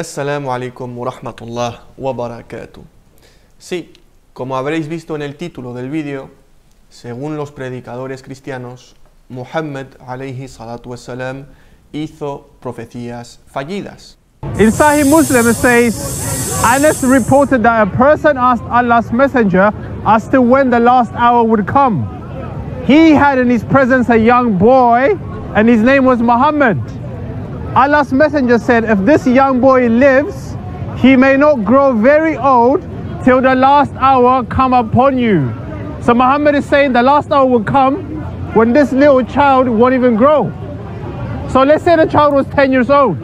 Assalamu alaikum wa rahmatullah wa barakatuh. Sí, como habréis visto en el título del vídeo, según los predicadores cristianos, Muhammad alayhi salatu wassalam hizo profecías fallidas. In Sahih Muslim it says, Anas reported that a person asked Allah's messenger as to when the last hour would come. He had in his presence a young boy and his name was Muhammad. Allah's messenger said, if this young boy lives, he may not grow very old till the last hour come upon you. So Muhammad is saying the last hour will come when this little child won't even grow. So let's say the child was 10 years old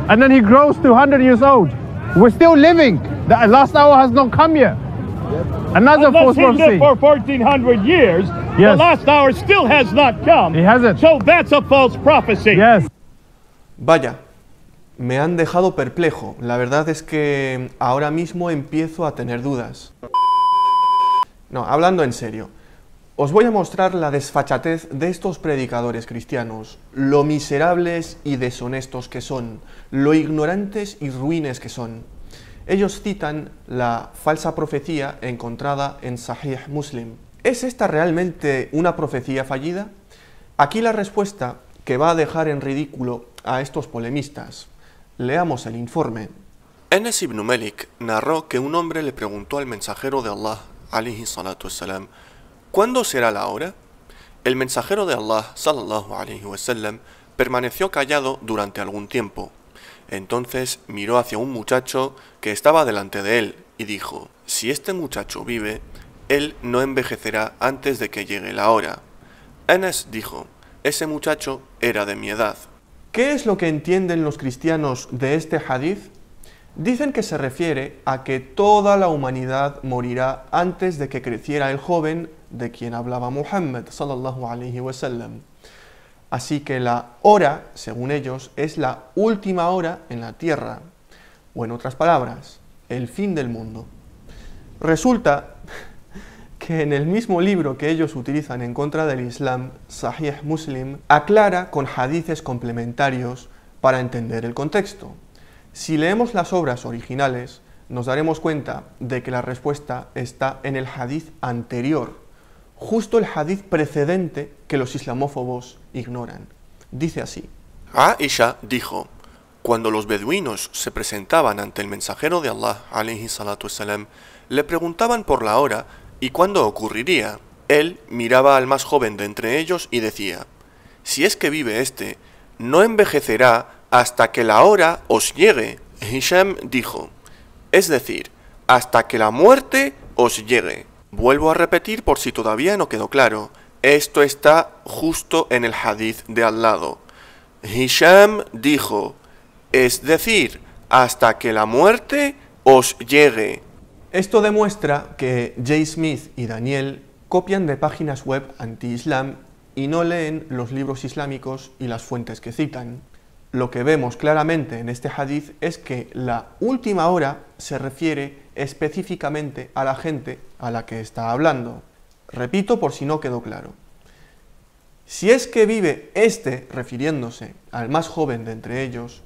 and then he grows to 100 years old. We're still living. The last hour has not come yet. Another false prophecy. Unless he lived for 1400 years, Yes. the last hour still has not come. He hasn't. So that's a false prophecy. Yes. Vaya, me han dejado perplejo. La verdad es que ahora mismo empiezo a tener dudas. No, hablando en serio, os voy a mostrar la desfachatez de estos predicadores cristianos, lo miserables y deshonestos que son, lo ignorantes y ruines que son. Ellos citan la falsa profecía encontrada en Sahih Muslim. ¿Es esta realmente una profecía fallida? Aquí la respuesta que va a dejar en ridículo a estos polemistas. Leamos el informe. Anas ibn Malik narró que un hombre le preguntó al mensajero de Allah, alayhi salatu wassalam, ¿cuándo será la hora? El mensajero de Allah, sallallahu alayhi wasallam, permaneció callado durante algún tiempo. Entonces miró hacia un muchacho que estaba delante de él y dijo, si este muchacho vive, él no envejecerá antes de que llegue la hora. Anas dijo, ese muchacho era de mi edad. ¿Qué es lo que entienden los cristianos de este hadith? Dicen que se refiere a que toda la humanidad morirá antes de que creciera el joven de quien hablaba Muhammad sallallahu alayhi wasallam. Así que la hora, según ellos, es la última hora en la tierra, o en otras palabras, el fin del mundo. Resulta que en el mismo libro que ellos utilizan en contra del Islam, Sahih Muslim, aclara con hadices complementarios para entender el contexto. Si leemos las obras originales, nos daremos cuenta de que la respuesta está en el hadith anterior, justo el hadith precedente que los islamófobos ignoran. Dice así. Aisha dijo, cuando los beduinos se presentaban ante el mensajero de Allah, alayhi salatu wassalam, le preguntaban por la hora y cuándo ocurriría. Él miraba al más joven de entre ellos y decía, si es que vive este, no envejecerá hasta que la hora os llegue. Hisham dijo, es decir, hasta que la muerte os llegue. Vuelvo a repetir por si todavía no quedó claro, esto está justo en el hadith de al lado. Hisham dijo, es decir, hasta que la muerte os llegue. Esto demuestra que J. Smith y Daniel copian de páginas web anti-islam y no leen los libros islámicos y las fuentes que citan. Lo que vemos claramente en este hadith es que la última hora se refiere específicamente a la gente a la que está hablando. Repito por si no quedó claro. Si es que vive este, refiriéndose al más joven de entre ellos,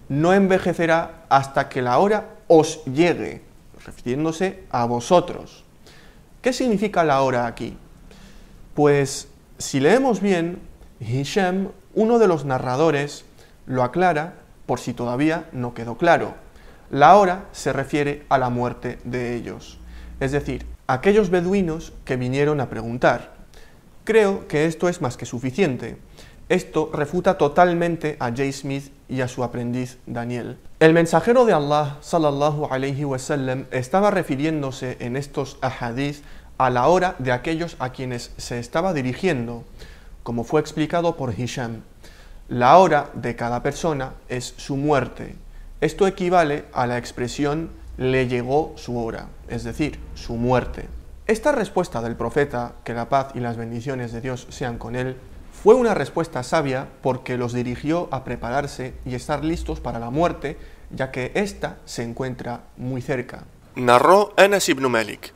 no envejecerá hasta que la hora os llegue, refiriéndose a vosotros. ¿Qué significa la hora aquí? Pues, si leemos bien, Hisham, uno de los narradores, lo aclara por si todavía no quedó claro. La hora se refiere a la muerte de ellos, es decir, aquellos beduinos que vinieron a preguntar. Creo que esto es más que suficiente. Esto refuta totalmente a J. Smith y a su aprendiz Daniel. El mensajero de Allah, sallallahu alayhi wasallam, estaba refiriéndose en estos ahadith a la hora de aquellos a quienes se estaba dirigiendo, como fue explicado por Hisham. La hora de cada persona es su muerte. Esto equivale a la expresión le llegó su hora, es decir, su muerte. Esta respuesta del profeta, que la paz y las bendiciones de Dios sean con él, fue una respuesta sabia porque los dirigió a prepararse y estar listos para la muerte, ya que ésta se encuentra muy cerca. Narró Anas ibn Malik.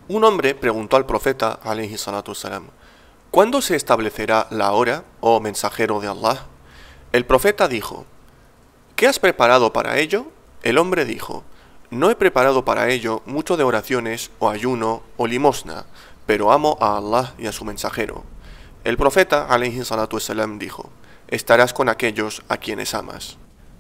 Un hombre preguntó al profeta, alayhi salatu wassalam, ¿cuándo se establecerá la hora, oh mensajero de Allah? El profeta dijo, ¿qué has preparado para ello? El hombre dijo, no he preparado para ello mucho de oraciones, o ayuno, o limosna, pero amo a Allah y a su mensajero. El profeta, alayhi salatu wassalam, dijo, estarás con aquellos a quienes amas.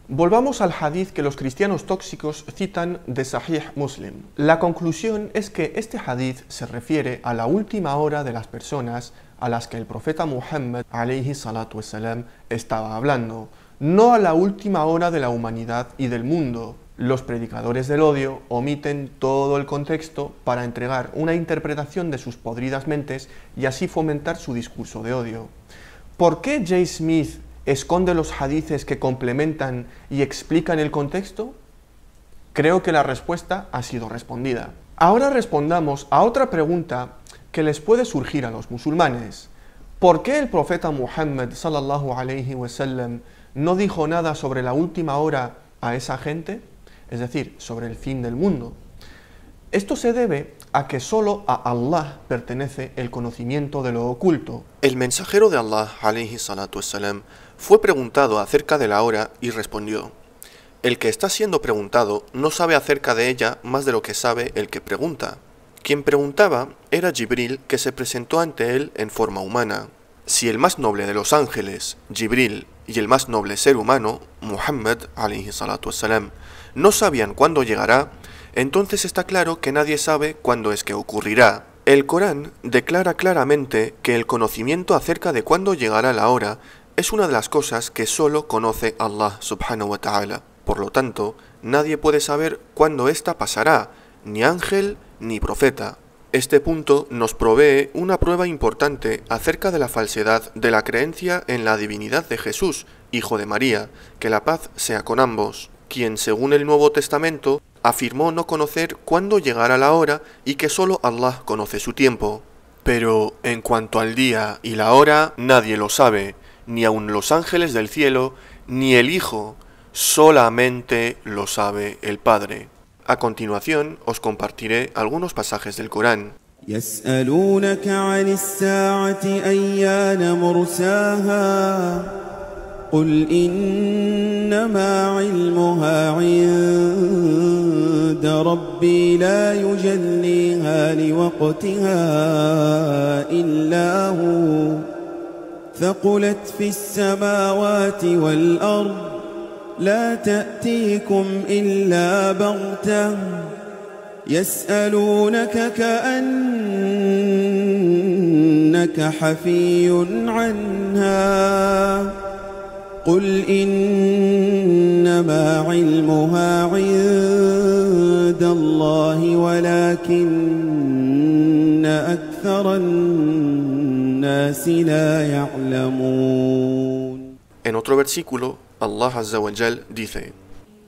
Volvamos al hadith que los cristianos tóxicos citan de Sahih Muslim. La conclusión es que este hadith se refiere a la última hora de las personas a las que el profeta Muhammad alayhi salatu wassalam estaba hablando, no a la última hora de la humanidad y del mundo. Los predicadores del odio omiten todo el contexto para entregar una interpretación de sus podridas mentes y así fomentar su discurso de odio. ¿Por qué J. Smith esconde los hadices que complementan y explican el contexto? Creo que la respuesta ha sido respondida. Ahora respondamos a otra pregunta que les puede surgir a los musulmanes. ¿Por qué el profeta Muhammad sallallahu alayhi wasallam no dijo nada sobre la última hora a esa gente? Es decir, sobre el fin del mundo. Esto se debe a que solo a Allah pertenece el conocimiento de lo oculto. El mensajero de Allah, alayhi salatu wassalam, fue preguntado acerca de la hora y respondió, el que está siendo preguntado no sabe acerca de ella más de lo que sabe el que pregunta. Quien preguntaba era Jibril, que se presentó ante él en forma humana. Si el más noble de los ángeles, Jibril, y el más noble ser humano, Muhammad, alayhi salatu wassalam, no sabían cuándo llegará, entonces está claro que nadie sabe cuándo es que ocurrirá. El Corán declara claramente que el conocimiento acerca de cuándo llegará la hora es una de las cosas que solo conoce Allah subhanahu wa ta'ala. Por lo tanto, nadie puede saber cuándo ésta pasará, ni ángel ni profeta. Este punto nos provee una prueba importante acerca de la falsedad de la creencia en la divinidad de Jesús, hijo de María, que la paz sea con ambos, quien según el Nuevo Testamento afirmó no conocer cuándo llegará la hora y que solo Allah conoce su tiempo. Pero en cuanto al día y la hora, nadie lo sabe, ni aun los ángeles del cielo, ni el Hijo, solamente lo sabe el Padre. A continuación os compartiré algunos pasajes del Corán. يسألونك عن الساعة أيان مرساها قل إنما علمها عند ربي لا يجليها لوقتها إلا هو ثقلت في السماوات والأرض لا تأتيكم إلا بغتة يسألونك كأنك حفي عنها قل إنما علمها عند الله ولكن أكثر الناس لا يعلمون. En otro versículo, Allah Azza wa Jal dice: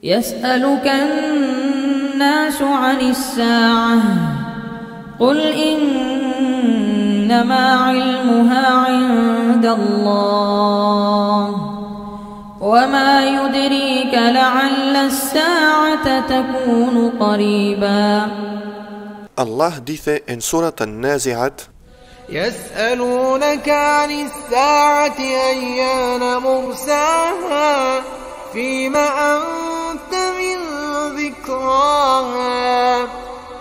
يسألك الناس عن الساعة قل إنما علمها عند الله وما يدريك لعل الساعة تكون قريبا. Allah dice en Surat An-Nazi'at: يسألونك عن الساعة أيان مرساها فيما أنت من ذكراها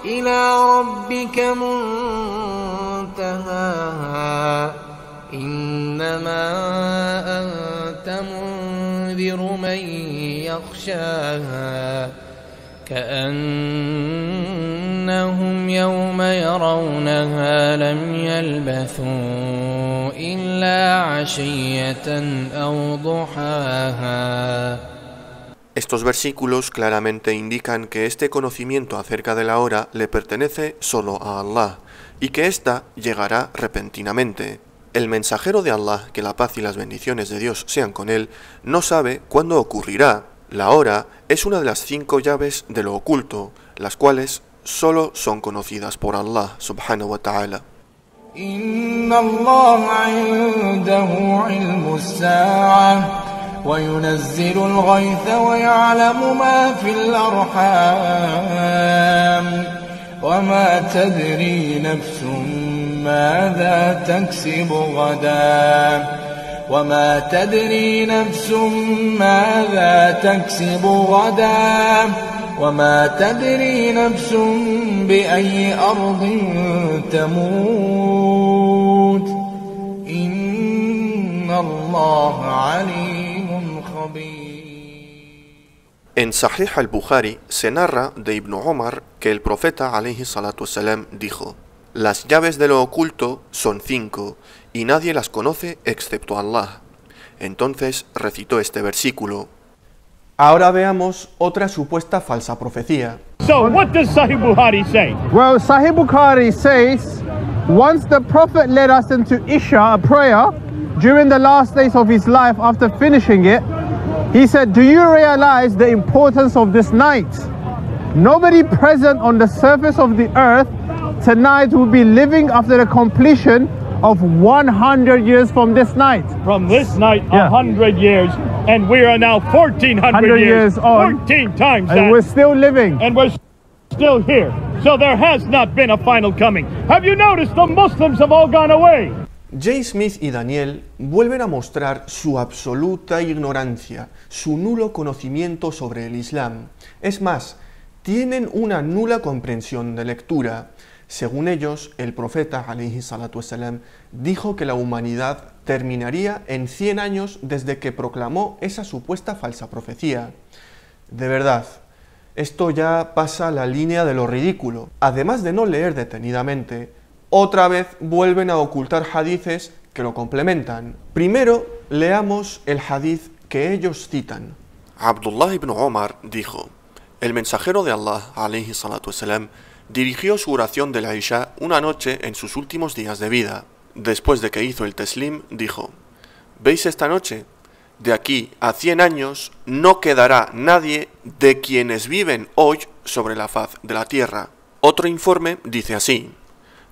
إلى ربك منتهاها إنما أنت منذر من يخشاها كأنهم يوم يرونها لم يلبثوا إلا عشية أو ضحاها. Estos versículos claramente indican que este conocimiento acerca de la hora le pertenece solo a Allah y que ésta llegará repentinamente. El mensajero de Allah, que la paz y las bendiciones de Dios sean con él, no sabe cuándo ocurrirá. La hora es una de las 5 llaves de lo oculto, las cuales solo son conocidas por Allah subhanahu wa ta'ala. إن الله عنده علم الساعة وينزل الغيث ويعلم ما في الأرحام وما تدري نفس ماذا تكسب غدا وما تدري نفس ماذا تكسب غدا وما تدري نفس بأي أرض تموت إن الله عليم خبير. En Sahih al-Bukhari se narra de Ibn Omar que el profeta alayhi salatu wassalam dijo: las llaves de lo oculto son 5 y nadie las conoce excepto Allah. Entonces recitó este versículo. Ahora veamos otra supuesta falsa profecía. So what does Sahih Bukhari say? Well, Sahih Bukhari says, once the Prophet led us into Isha, a prayer, during the last days of his life after finishing it, he said, do you realize the importance of this night? Nobody present on the surface of the earth tonight will be living after the completion of 100 years from this night. From this night, Yeah. 100 years, and we are now 1,400 years on, 14 times and that, we're still living. and we're still here. So there has not been a final coming. Have you noticed the Muslims have all gone away? J. Smith y Daniel vuelven a mostrar su absoluta ignorancia, su nulo conocimiento sobre el Islam. Es más, tienen una nula comprensión de lectura. Según ellos, el profeta alayhi salatu wassalam dijo que la humanidad terminaría en 100 años desde que proclamó esa supuesta falsa profecía. De verdad, esto ya pasa la línea de lo ridículo. Además de no leer detenidamente, otra vez vuelven a ocultar hadices que lo complementan. Primero, leamos el hadith que ellos citan. Abdullah ibn Omar dijo: el mensajero de Allah alayhi salatu wassalam dirigió su oración de la Isha una noche en sus últimos días de vida. Después de que hizo el teslim, dijo: ¿veis esta noche? De aquí a 100 años no quedará nadie de quienes viven hoy sobre la faz de la tierra. Otro informe dice así: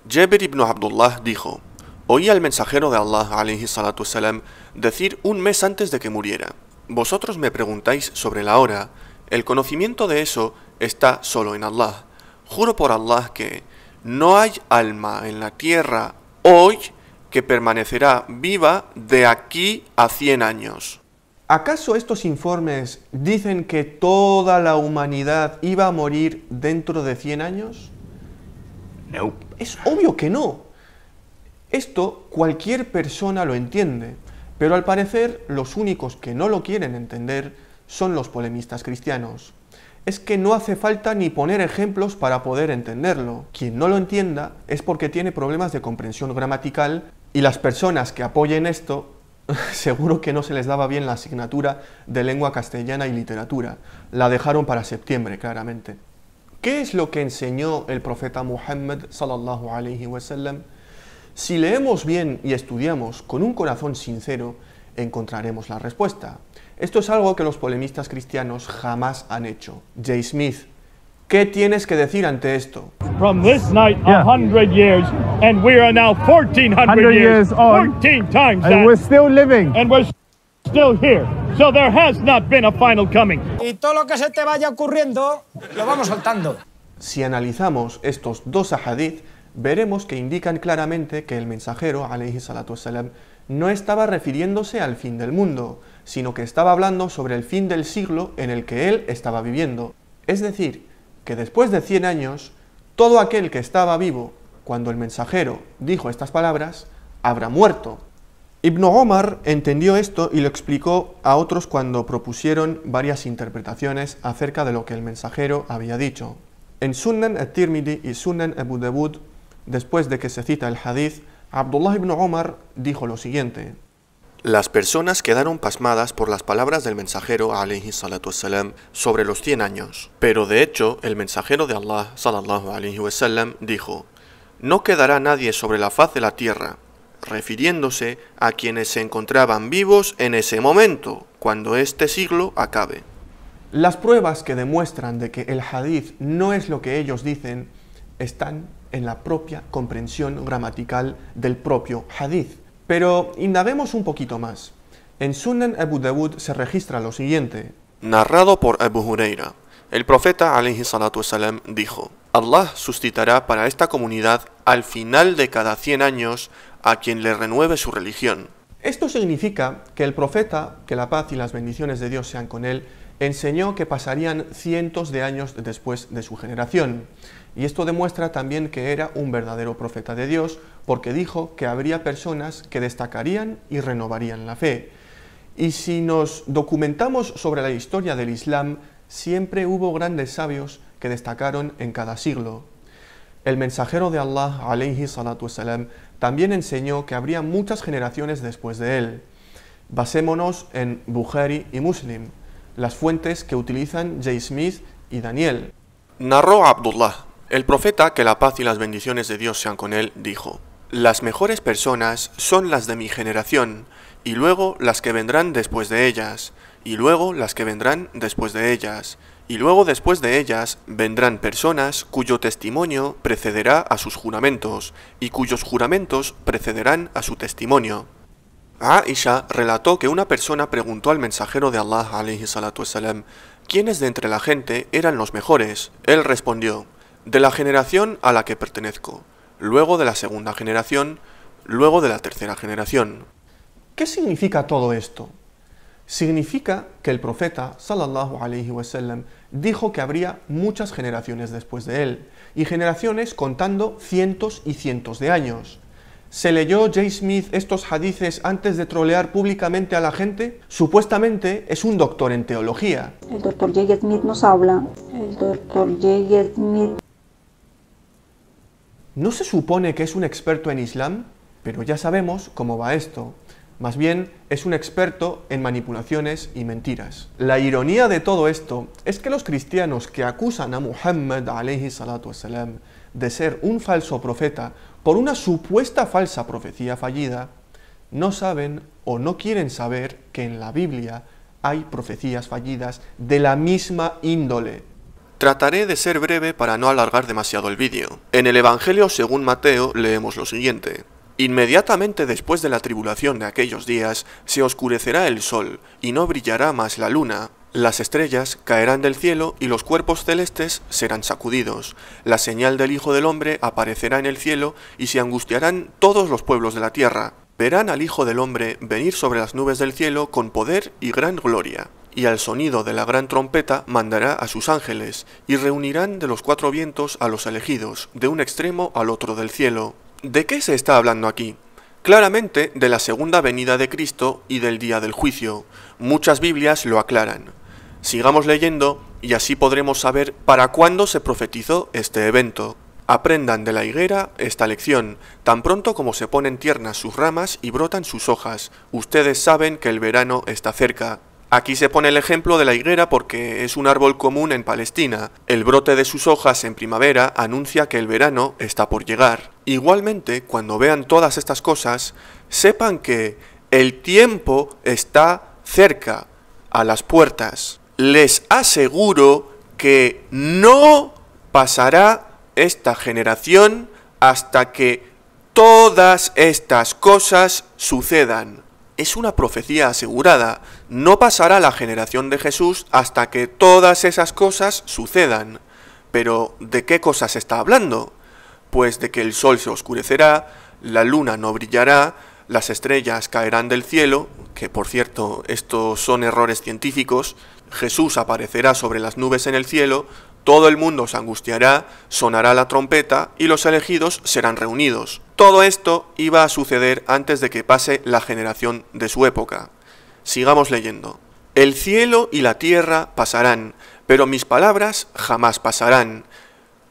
Jabir ibn Abdullah dijo: oí al mensajero de Allah alayhi salatu wassalam decir un mes antes de que muriera: vosotros me preguntáis sobre la hora, el conocimiento de eso está solo en Allah. Juro por Allah que no hay alma en la tierra hoy que permanecerá viva de aquí a 100 años. ¿Acaso estos informes dicen que toda la humanidad iba a morir dentro de 100 años? No. Es obvio que no. Esto cualquier persona lo entiende, pero al parecer los únicos que no lo quieren entender son los polemistas cristianos. Es que no hace falta ni poner ejemplos para poder entenderlo. Quien no lo entienda es porque tiene problemas de comprensión gramatical y las personas que apoyen esto seguro que no se les daba bien la asignatura de lengua castellana y literatura. La dejaron para septiembre, claramente. ¿Qué es lo que enseñó el profeta Muhammad sallallahu alayhi wa sallam? Si leemos bien y estudiamos con un corazón sincero, encontraremos la respuesta. Esto es algo que los polemistas cristianos jamás han hecho. J. Smith, ¿qué tienes que decir ante esto? From this night, 100 years, and we are now 1,400 years on, 14 times and that, we're still living. and we're still here. So there has not been a final coming. Y todo lo que se te vaya ocurriendo, lo vamos soltando. Si analizamos estos dos ahadith, veremos que indican claramente que el mensajero, alayhi salatu wassalam, no estaba refiriéndose al fin del mundo, sino que estaba hablando sobre el fin del siglo en el que él estaba viviendo. Es decir, que después de 100 años, todo aquel que estaba vivo cuando el mensajero dijo estas palabras, habrá muerto. Ibn Omar entendió esto y lo explicó a otros cuando propusieron varias interpretaciones acerca de lo que el mensajero había dicho. En Sunan al-Tirmidhi y Sunan Abu Dawud, después de que se cita el hadith, Abdullah ibn Omar dijo lo siguiente: las personas quedaron pasmadas por las palabras del mensajero alayhi salatu wassalam sobre los 100 años. Pero de hecho, el mensajero de Allah sallallahu alayhi wasallam dijo: no quedará nadie sobre la faz de la tierra, refiriéndose a quienes se encontraban vivos en ese momento, cuando este siglo acabe. Las pruebas que demuestran de que el hadith no es lo que ellos dicen están en la propia comprensión gramatical del propio hadith. Pero indaguemos un poquito más. En Sunan Abu Dawud se registra lo siguiente. Narrado por Abu Huraira, el profeta alayhi salatu wassalam dijo: Allah suscitará para esta comunidad al final de cada 100 años a quien le renueve su religión. Esto significa que el profeta, que la paz y las bendiciones de Dios sean con él, enseñó que pasarían cientos de años después de su generación. Y esto demuestra también que era un verdadero profeta de Dios, porque dijo que habría personas que destacarían y renovarían la fe. Y si nos documentamos sobre la historia del Islam, siempre hubo grandes sabios que destacaron en cada siglo. El mensajero de Allah, alayhi salatu wassalam, también enseñó que habría muchas generaciones después de él. Basémonos en Bukhari y Muslim, las fuentes que utilizan J. Smith y Daniel. Narró Abdullah, el profeta, que la paz y las bendiciones de Dios sean con él, dijo: las mejores personas son las de mi generación, y luego las que vendrán después de ellas, y luego las que vendrán después de ellas, y luego después de ellas vendrán personas cuyo testimonio precederá a sus juramentos, y cuyos juramentos precederán a su testimonio. Aisha relató que una persona preguntó al mensajero de Allah, alayhi salatu wassalam, ¿quiénes de entre la gente eran los mejores? Él respondió: de la generación a la que pertenezco, luego de la segunda generación, luego de la tercera generación. ¿Qué significa todo esto? Significa que el profeta, sallallahu alayhi wasallam, dijo que habría muchas generaciones después de él, y generaciones contando cientos y cientos de años. ¿Se leyó J. Smith estos hadices antes de trolear públicamente a la gente? Supuestamente es un doctor en teología. El doctor J. Smith nos habla. El doctor J. Smith. ¿No se supone que es un experto en Islam? Pero ya sabemos cómo va esto. Más bien, es un experto en manipulaciones y mentiras. La ironía de todo esto es que los cristianos que acusan a Muhammad alayhi salatu wassalam de ser un falso profeta por una supuesta falsa profecía fallida, no saben o no quieren saber que en la Biblia hay profecías fallidas de la misma índole. Trataré de ser breve para no alargar demasiado el vídeo. En el Evangelio según Mateo leemos lo siguiente: inmediatamente después de la tribulación de aquellos días, se oscurecerá el sol, y no brillará más la luna. Las estrellas caerán del cielo, y los cuerpos celestes serán sacudidos. La señal del Hijo del Hombre aparecerá en el cielo, y se angustiarán todos los pueblos de la tierra. Verán al Hijo del Hombre venir sobre las nubes del cielo con poder y gran gloria. Y al sonido de la gran trompeta mandará a sus ángeles, y reunirán de los cuatro vientos a los elegidos, de un extremo al otro del cielo. ¿De qué se está hablando aquí? Claramente de la segunda venida de Cristo y del día del juicio. Muchas Biblias lo aclaran. Sigamos leyendo y así podremos saber para cuándo se profetizó este evento. Aprendan de la higuera esta lección. Tan pronto como se ponen tiernas sus ramas y brotan sus hojas, ustedes saben que el verano está cerca. Aquí se pone el ejemplo de la higuera porque es un árbol común en Palestina. El brote de sus hojas en primavera anuncia que el verano está por llegar. Igualmente, cuando vean todas estas cosas, sepan que el tiempo está cerca, a las puertas. Les aseguro que no pasará esta generación hasta que todas estas cosas sucedan. Es una profecía asegurada. No pasará la generación de Jesús hasta que todas esas cosas sucedan. Pero, ¿de qué cosas está hablando? Pues de que el sol se oscurecerá, la luna no brillará, las estrellas caerán del cielo, que por cierto, estos son errores científicos, Jesús aparecerá sobre las nubes en el cielo, todo el mundo se angustiará, sonará la trompeta y los elegidos serán reunidos. Todo esto iba a suceder antes de que pase la generación de su época. Sigamos leyendo. El cielo y la tierra pasarán, pero mis palabras jamás pasarán.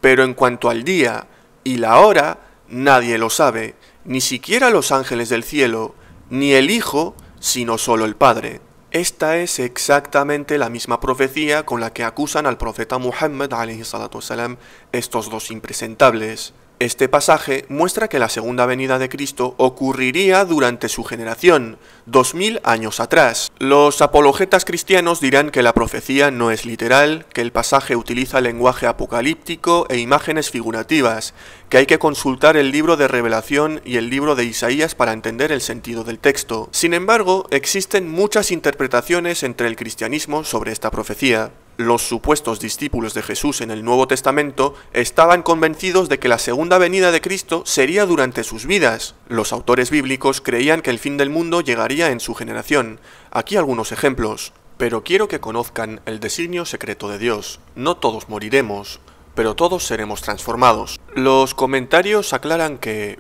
Pero en cuanto al día y la hora, nadie lo sabe, ni siquiera los ángeles del cielo, ni el Hijo, sino solo el Padre. Esta es exactamente la misma profecía con la que acusan al profeta Muhammad alayhi salatu wassalam estos dos impresentables. Este pasaje muestra que la segunda venida de Cristo ocurriría durante su generación, 2000 años atrás. Los apologetas cristianos dirán que la profecía no es literal, que el pasaje utiliza lenguaje apocalíptico e imágenes figurativas, que hay que consultar el libro de Revelación y el libro de Isaías para entender el sentido del texto. Sin embargo, existen muchas interpretaciones entre el cristianismo sobre esta profecía. los supuestos discípulos de Jesús en el Nuevo Testamento estaban convencidos de que la segunda venida de Cristo sería durante sus vidas. Los autores bíblicos creían que el fin del mundo llegaría en su generación. Aquí algunos ejemplos. Pero quiero que conozcan el designio secreto de Dios. No todos moriremos, pero todos seremos transformados. Los comentarios aclaran que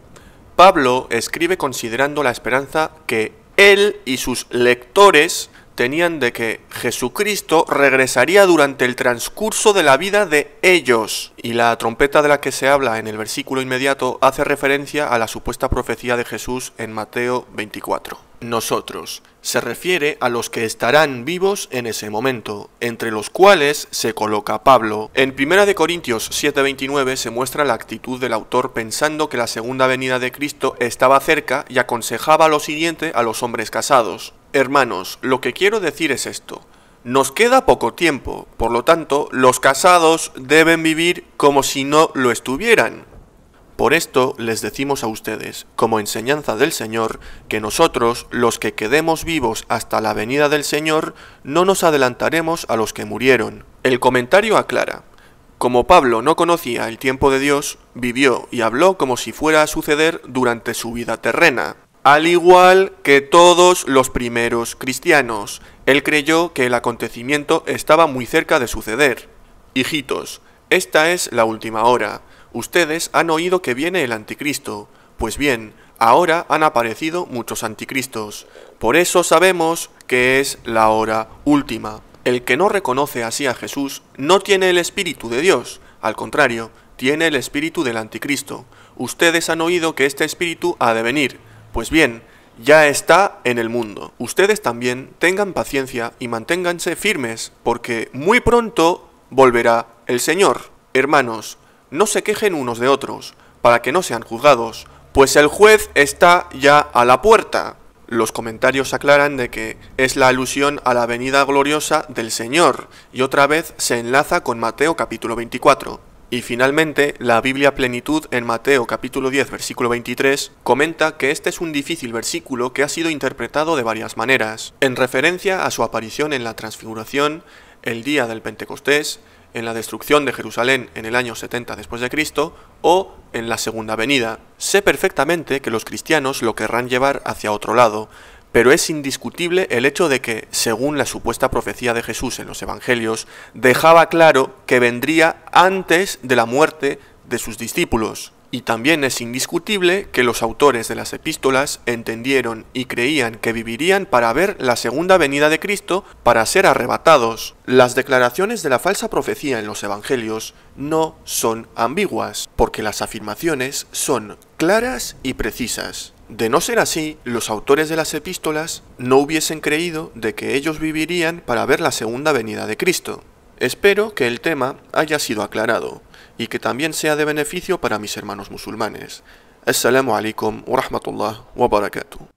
Pablo escribe considerando la esperanza que él y sus lectores tenían de que Jesucristo regresaría durante el transcurso de la vida de ellos. Y la trompeta de la que se habla en el versículo inmediato hace referencia a la supuesta profecía de Jesús en Mateo 24. Nosotros se refiere a los que estarán vivos en ese momento, entre los cuales se coloca Pablo. En 1 Corintios 7:29 se muestra la actitud del autor pensando que la segunda venida de Cristo estaba cerca y aconsejaba lo siguiente a los hombres casados. Hermanos, lo que quiero decir es esto. Nos queda poco tiempo, por lo tanto, los casados deben vivir como si no lo estuvieran. Por esto les decimos a ustedes, como enseñanza del Señor, que nosotros, los que quedemos vivos hasta la venida del Señor, no nos adelantaremos a los que murieron. El comentario aclara: como Pablo no conocía el tiempo de Dios, vivió y habló como si fuera a suceder durante su vida terrena. Al igual que todos los primeros cristianos, él creyó que el acontecimiento estaba muy cerca de suceder. Hijitos, esta es la última hora. Ustedes han oído que viene el anticristo. Pues bien, ahora han aparecido muchos anticristos. Por eso sabemos que es la hora última. El que no reconoce así a Jesús no tiene el Espíritu de Dios. Al contrario, tiene el espíritu del anticristo. Ustedes han oído que este espíritu ha de venir. Pues bien, ya está en el mundo. Ustedes también tengan paciencia y manténganse firmes, porque muy pronto volverá el Señor. Hermanos, no se quejen unos de otros, para que no sean juzgados, pues el juez está ya a la puerta. Los comentarios aclaran de que es la alusión a la venida gloriosa del Señor, y otra vez se enlaza con Mateo capítulo 24. Y finalmente, la Biblia Plenitud en Mateo capítulo 10 versículo 23 comenta que este es un difícil versículo que ha sido interpretado de varias maneras, en referencia a su aparición en la Transfiguración, el día del Pentecostés, en la destrucción de Jerusalén en el año 70 después de Cristo o en la segunda venida. Sé perfectamente que los cristianos lo querrán llevar hacia otro lado, pero es indiscutible el hecho de que, según la supuesta profecía de Jesús en los Evangelios, dejaba claro que vendría antes de la muerte de sus discípulos. Y también es indiscutible que los autores de las epístolas entendieron y creían que vivirían para ver la segunda venida de Cristo para ser arrebatados. Las declaraciones de la falsa profecía en los Evangelios no son ambiguas, porque las afirmaciones son claras y precisas. De no ser así, los autores de las epístolas no hubiesen creído de que ellos vivirían para ver la segunda venida de Cristo. Espero que el tema haya sido aclarado y que también sea de beneficio para mis hermanos musulmanes. Assalamu alaikum wa rahmatullah wa barakatuh.